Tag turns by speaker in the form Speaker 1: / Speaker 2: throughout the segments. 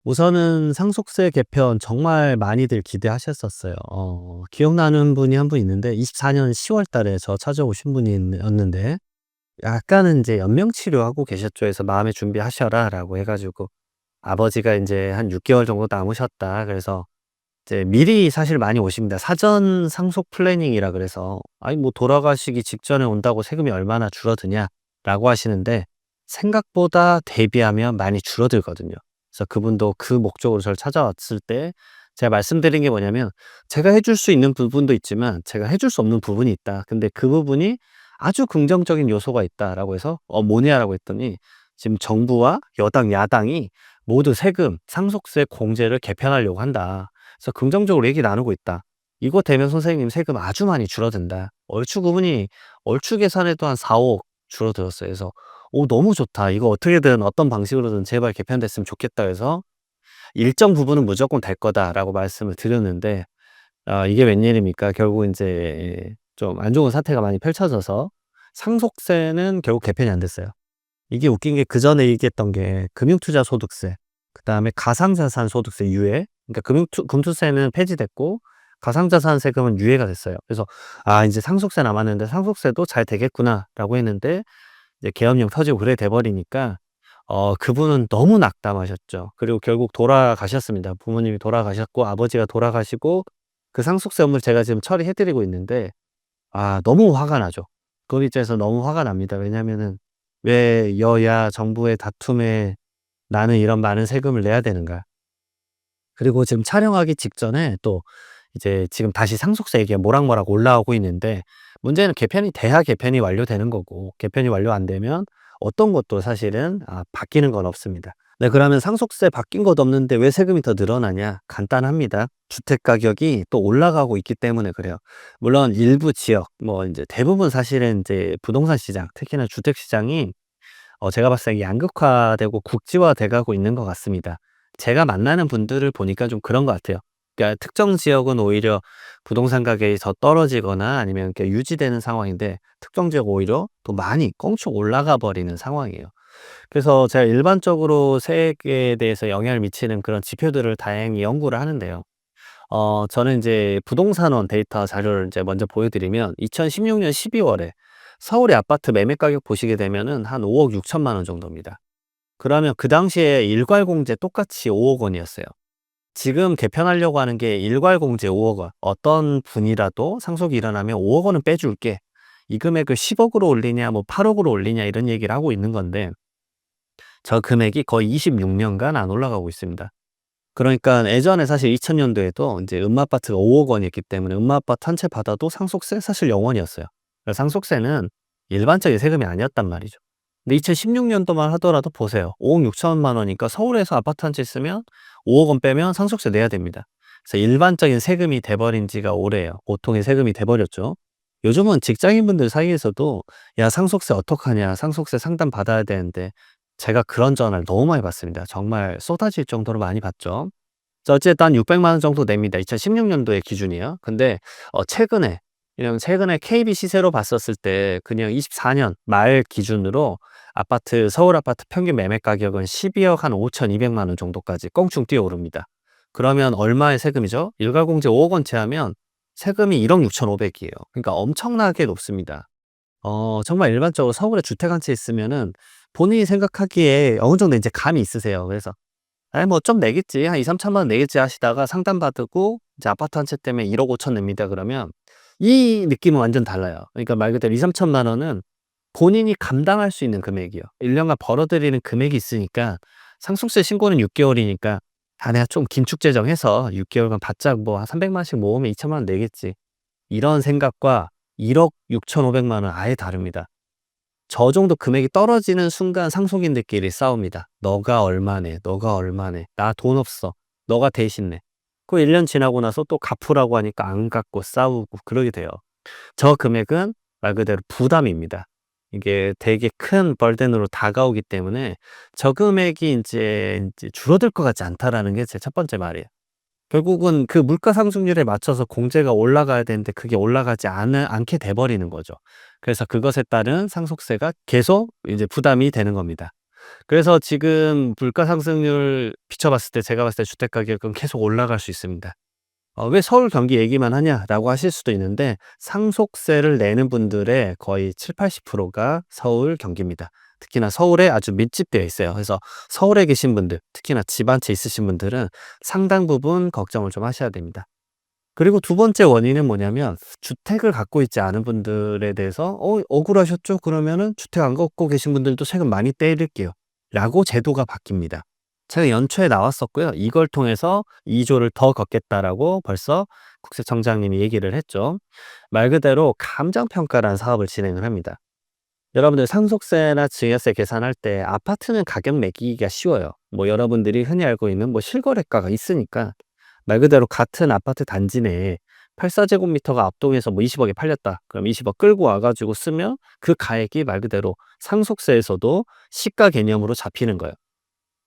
Speaker 1: 우선은 상속세 개편 정말 많이들 기대하셨었어요. 기억나는 분이 한 분 있는데 24년 10월 달에 저 찾아오신 분이 었는데 약간은 이제 연명 치료하고 계셨죠. 그래서 "마음의 준비하셔라."라고 해 가지고 아버지가 이제 한 6 개월 정도 남으셨다. 그래서 이제 미리 사실 많이 오십니다. 사전 상속 플래닝이라 그래서 "아니 뭐 돌아가시기 직전에 온다고 세금이 얼마나 줄어드냐."라고 하시는데 생각보다 대비하면 많이 줄어들거든요. 그래서 그분도 그 목적으로 저를 찾아왔을 때 제가 말씀드린 게 뭐냐면 제가 해줄 수 있는 부분도 있지만 제가 해줄 수 없는 부분이 있다. 근데 그 부분이 아주 긍정적인 요소가 있다라고 해서 뭐냐라고 했더니 지금 정부와 여당, 야당이 모두 세금, 상속세 공제를 개편하려고 한다. 그래서 긍정적으로 얘기 나누고 있다. 이거 되면 선생님 세금 아주 많이 줄어든다. 얼추 그분이 얼추 계산해도 한 4-5억 줄어들었어요. 그래서 "오 너무 좋다. 이거 어떻게든 어떤 방식으로든 제발 개편됐으면 좋겠다." 해서 "일정 부분은 무조건 될 거다."라고 말씀을 드렸는데 이게 웬일입니까? 결국 인제 좀 안 좋은 사태가 많이 펼쳐져서 상속세는 결국 개편이 안 됐어요. 이게 웃긴 게 그전에 얘기했던 게 금융투자소득세, 그다음에 가상자산소득세 유예, 그러니까 금투세는 폐지됐고 가상자산 세금은 유예가 됐어요. 그래서 '아 인제 상속세 남았는데 상속세도 잘 되겠구나.'라고 했는데 이제 계엄령 터지고 그래 돼 버리니까 그분은 너무 낙담하셨죠. 그리고 결국 돌아가셨습니다. 부모님이 돌아가셨고 아버지가 돌아가시고 그 상속세 업무를 제가 지금 처리해 드리고 있는데 너무 화가 나죠. 그분 입장에서 너무 화가 납니다. 왜냐하면은 '왜 여야 정부의 다툼에 나는 이런 많은 세금을 내야 되는가.' 그리고 지금 촬영하기 직전에 또 이제 지금 다시 상속세 얘기가 모락모락 올라오고 있는데 문제는 개편이 돼야 개편이 완료되는 거고 개편이 완료 안 되면 어떤 것도 사실은 바뀌는 건 없습니다. 네, 그러면 상속세 바뀐 것도 없는데 왜 세금이 더 늘어나냐? 간단합니다. 주택 가격이 또 올라가고 있기 때문에 그래요. 물론 일부 지역 뭐 이제 대부분 사실은 이제 부동산 시장, 특히나 주택 시장이 제가 봤을 때 양극화되고 국지화돼 가고 있는 것 같습니다. 제가 만나는 분들을 보니까 좀 그런 것 같아요. 그러니까 특정 지역은 오히려 부동산 가격이 더 떨어지거나 아니면 이렇게 유지되는 상황인데 특정 지역 오히려 또 많이 껑충 올라가 버리는 상황이에요. 그래서 제가 일반적으로 세액에 대해서 영향을 미치는 그런 지표들을 다행히 연구를 하는데요. 저는 이제 부동산원 데이터 자료를 이제 먼저 보여드리면 2016년 12 월에 서울의 아파트 매매 가격 보시게 되면은 한 5억 6 천만 원 정도입니다. 그러면 그 당시에 일괄공제 똑같이 5억 원이었어요. 지금 개편하려고 하는 게 일괄공제 5억 원. "어떤 분이라도 상속이 일어나면 5억 원은 빼줄게." 이 금액을 10억 으로 올리냐 뭐 8억 으로 올리냐 이런 얘기를 하고 있는 건데 저 금액이 거의 26 년간 안 올라가고 있습니다. 그러니까 예전에 사실 2000 년도에도 인제 음마아파트가 5억 원이었기 때문에 음마아파트 한 채 받아도 상속세 사실 0 원이었어요. 상속세는 일반적인 세금이 아니었단 말이죠. 근데 2016 년도만 하더라도 보세요. 5억 6 천만 원이니까 서울에서 아파트 한 채 있으면 5억 원 빼면 상속세 내야 됩니다. 그래서 일반적인 세금이 돼 버린 지가 오래예요. 보통의 세금이 돼 버렸죠. 요즘은 직장인분들 사이에서도 "야 상속세 어떡하냐. 상속세 상담 받아야 되는데." 제가 그런 전화를 너무 많이 받습니다. 정말 쏟아질 정도로 많이 받죠. 그래서 어쨌든 한 6 0 0만 원 정도 냅니다. 2016 년도의 기준이에요. 근데 최근에 그냥 최근에 KB 시세로 봤었을 때 그냥 24년 말 기준으로 서울 아파트 평균 매매 가격은 12억 한 5,200만 원 정도까지 껑충 뛰어오릅니다. 그러면 얼마의 세금이죠? 일가공제 5억 원 제하면 세금이 1억 6,500 이에요. 그러니까 엄청나게 높습니다. 정말 일반적으로 서울에 주택 한 채 있으면은 본인이 생각하기에 어느 정도 인제 감이 있으세요. 그래서 '아이 뭐 좀 내겠지. 한2 3 천만 원 내겠지.' 하시다가 상담 받고 이제 아파트 한 채 때문에 1억 5천 냅니다 그러면 이 느낌은 완전 달라요. 그러니까 말 그대로 2-3 천만 원은 본인이 감당할 수 있는 금액이에요. 1 년간 벌어들이는 금액이 있으니까 상속세 신고는 6 개월이니까 '아 내가 좀 긴축재정해서 6 개월간 바짝 뭐 한 300만 원씩 모으면 2 천만 원 내겠지.' 이런 생각과 1억 6,500만 원 아예 다릅니다. 저 정도 금액이 떨어지는 순간 상속인들끼리 싸웁니다. "너가 얼마 내. 너가 얼마 내. 나 돈 없어. 너가 대신 내." 그 1년 지나고 나서 또 갚으라고 하니까 안 갚고 싸우고 그러게 돼요. 저 금액은 말 그대로 부담입니다. 이게 되게 큰 벌든으로 다가오기 때문에 '저 금액이 인제 줄어들 것 같지 않다.'라는 게 제 첫 번째 말이에요. 결국은 그 물가 상승률에 맞춰서 공제가 올라가야 되는데 그게 올라가지 않게 돼 버리는 거죠. 그래서 그것에 따른 상속세가 계속 이제 부담이 되는 겁니다. 그래서 지금 물가 상승률 비춰봤을 때 제가 봤을 때 주택 가격은 계속 올라갈 수 있습니다. "왜 서울, 경기 얘기만 하냐?"라고 하실 수도 있는데 상속세를 내는 분들의 거의 70~80%가 서울, 경기입니다. 특히나 서울에 아주 밀집되어 있어요. 그래서 서울에 계신 분들, 특히나 집 한 채 있으신 분들은 상당 부분 걱정을 좀 하셔야 됩니다. 그리고 두 번째 원인은 뭐냐면 주택을 갖고 있지 않은 분들에 대해서 억울하셨죠? 그러면은 "주택 안 갖고 계신 분들도 세금 많이 떼드릴게요." 라고 제도가 바뀝니다. 제가 연초에 나왔었고요. 이걸 통해서 2 조를 더 걷겠다라고 벌써 국세청장님이 얘기를 했죠. 말 그대로 감정평가라는 사업을 진행을 합니다. 여러분들 상속세나 증여세 계산할 때 아파트는 가격 매기기가 쉬워요. 뭐 여러분들이 흔히 알고 있는 뭐 실거래가가 있으니까 말 그대로 같은 아파트 단지 내에 84제곱미터가 압동해서 뭐 20억에 팔렸다. 그럼 20억 끌고 와 가지고 쓰면 그 가액이 말 그대로 상속세에서도 시가 개념으로 잡히는 거예요.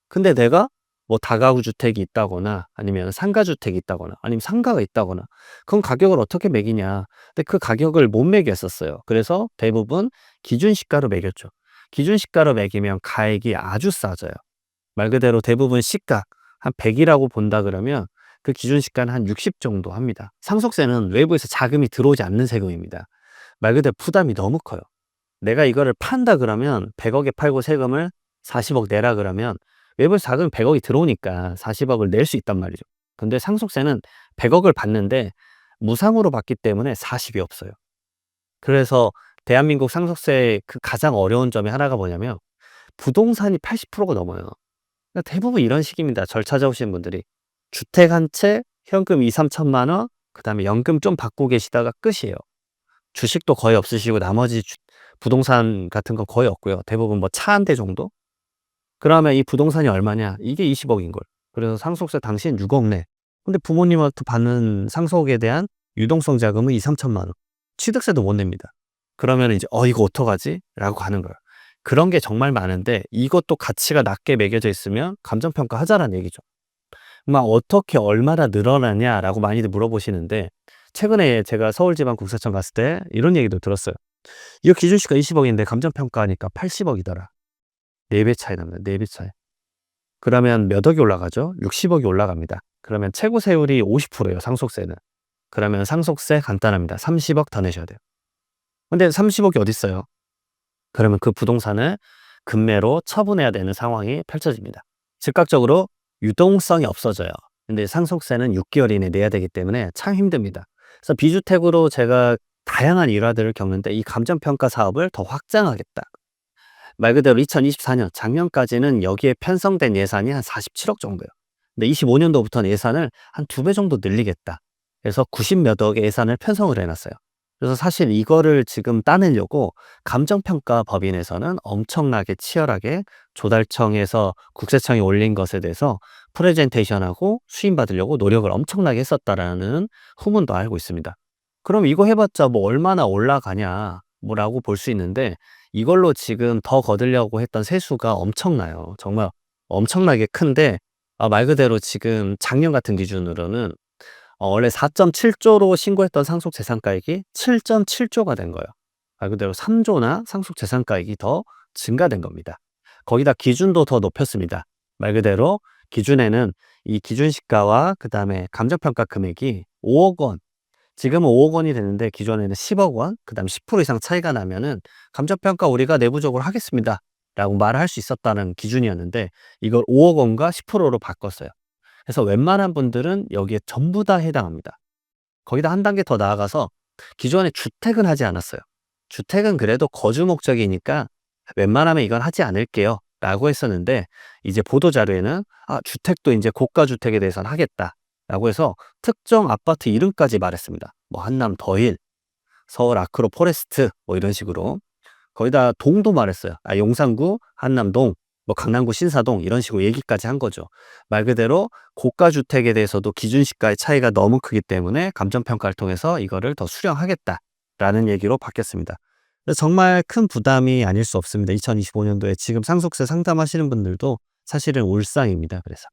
Speaker 1: 근데 내가 뭐 다가구 주택이 있다거나 아니면 상가 주택이 있다거나 아니면 상가가 있다거나 그럼 가격을 어떻게 매기냐. 근데 그 가격을 못 매겼었어요. 그래서 대부분 기준 시가로 매겼죠. 기준 시가로 매기면 가액이 아주 싸져요. 말 그대로 대부분 시가 한 100 이라고 본다 그러면 그 기준 시가는 한 60 정도 합니다. 상속세는 외부에서 자금이 들어오지 않는 세금입니다. 말 그대로 부담이 너무 커요. 내가 이거를 판다 그러면 100억에 팔고 세금을 40억 내라 그러면 외부에서 자금이 100억이 들어오니까 40억을 낼 수 있단 말이죠. 근데 상속세는 100억을 받는데 무상으로 받기 때문에 40이 없어요. 그래서 대한민국 상속세의 그 가장 어려운 점이 하나가 뭐냐면 부동산이 80%가 넘어요. 그러니까 대부분 이런 식입니다. 절 찾아오시는 분들이. 주택 한 채 현금 2~3천만 원, 그다음에 연금 좀 받고 계시다가 끝이에요. 주식도 거의 없으시고 나머지 부동산 같은 건 거의 없고요. 대부분 뭐 차 한 대 정도? 그러면 이 부동산이 얼마냐? 이게 20억인 걸. 그래서 상속세 당신 6억 내. 근데 부모님한테 받는 상속에 대한 유동성 자금은 2~3천만 원. 취득세도 못 냅니다. 그러면 이제 이거 어떡하지?" 라고 가는 거예요. 그런 게 정말 많은데 이것도 가치가 낮게 매겨져 있으면 감정평가 하자라는 얘기죠. 막 "어떻게 얼마나 늘어나냐?"라고 많이들 물어보시는데 최근에 제가 서울지방국세청 갔을 때 이런 얘기도 들었어요. "이거 기준시가 20억인데 감정평가하니까 80억이더라." 4배 차이 납니다. 4배 차이. 그러면 몇 억이 올라가죠? 60억이 올라갑니다. 그러면 최고 세율이 50%예요, 상속세는. 그러면 상속세 간단합니다. 30억 더 내셔야 돼요. 근데 30억이 어딨어요? 그러면 그 부동산을 급매로 처분해야 되는 상황이 펼쳐집니다. 즉각적으로 유동성이 없어져요. 근데 상속세는 6개월 이내에 내야 되기 때문에 참 힘듭니다. 그래서 비주택으로 제가 다양한 일화들을 겪는데 이 감정평가 사업을 더 확장하겠다. 말 그대로 2024년 작년까지는 여기에 편성된 예산이 한 47억 정도예요. 근데 25년도부터는 예산을 한 2배 정도 늘리겠다. 그래서 90 몇 억의 예산을 편성을 해 놨어요. 그래서 사실 이거를 지금 따내려고 감정평가 법인에서는 엄청나게 치열하게 조달청에서 국세청이 올린 것에 대해서 프레젠테이션하고 수임받으려고 노력을 엄청나게 했었다라는 후문도 알고 있습니다. 그럼 이거 해봤자 뭐 얼마나 올라가냐 뭐라고 볼 수 있는데 이걸로 지금 더 거두려고 했던 세수가 엄청나요. 정말 엄청나게 큰데 말 그대로 지금 작년 같은 기준으로는 원래 4.7조로 신고했던 상속재산가액이 7.7조가 된 거예요. 말 그대로 3조나 상속재산가액이 더 증가된 겁니다. 거기다 기준도 더 높였습니다. 말 그대로 기준에는 이 기준시가와 그다음에 감정평가 금액이 5억 원, 지금은 5억 원이 되는데 기존에는 10억 원, 그다음 10% 이상 차이가 나면은 "감정평가 우리가 내부적으로 하겠습니다."라고 말을 할 수 있었다는 기준이었는데 이걸 5억 원과 10%로 바꿨어요. 그래서 웬만한 분들은 여기에 전부 다 해당합니다. 거기다 한 단계 더 나아가서 기존에 주택은 하지 않았어요. 주택은 그래도 거주 목적이니까 "웬만하면 이건 하지 않을게요." 라고 했었는데 이제 보도 자료에는 주택도 이제 고가 주택에 대해서는 하겠다."라고 해서 특정 아파트 이름까지 말했습니다. 뭐 한남 더힐, 서울 아크로 포레스트 뭐 이런 식으로. 거기다 동도 말했어요. 용산구 한남동, 뭐 강남구 신사동 이런 식으로 얘기까지 한 거죠. 말 그대로 고가 주택에 대해서도 기준 시가의 차이가 너무 크기 때문에 감정평가를 통해서 이거를 더 수령하겠다라는 얘기로 바뀌었습니다. 그래서 정말 큰 부담이 아닐 수 없습니다. 2025년도에 지금 상속세 상담하시는 분들도 사실은 울상입니다. 그래서.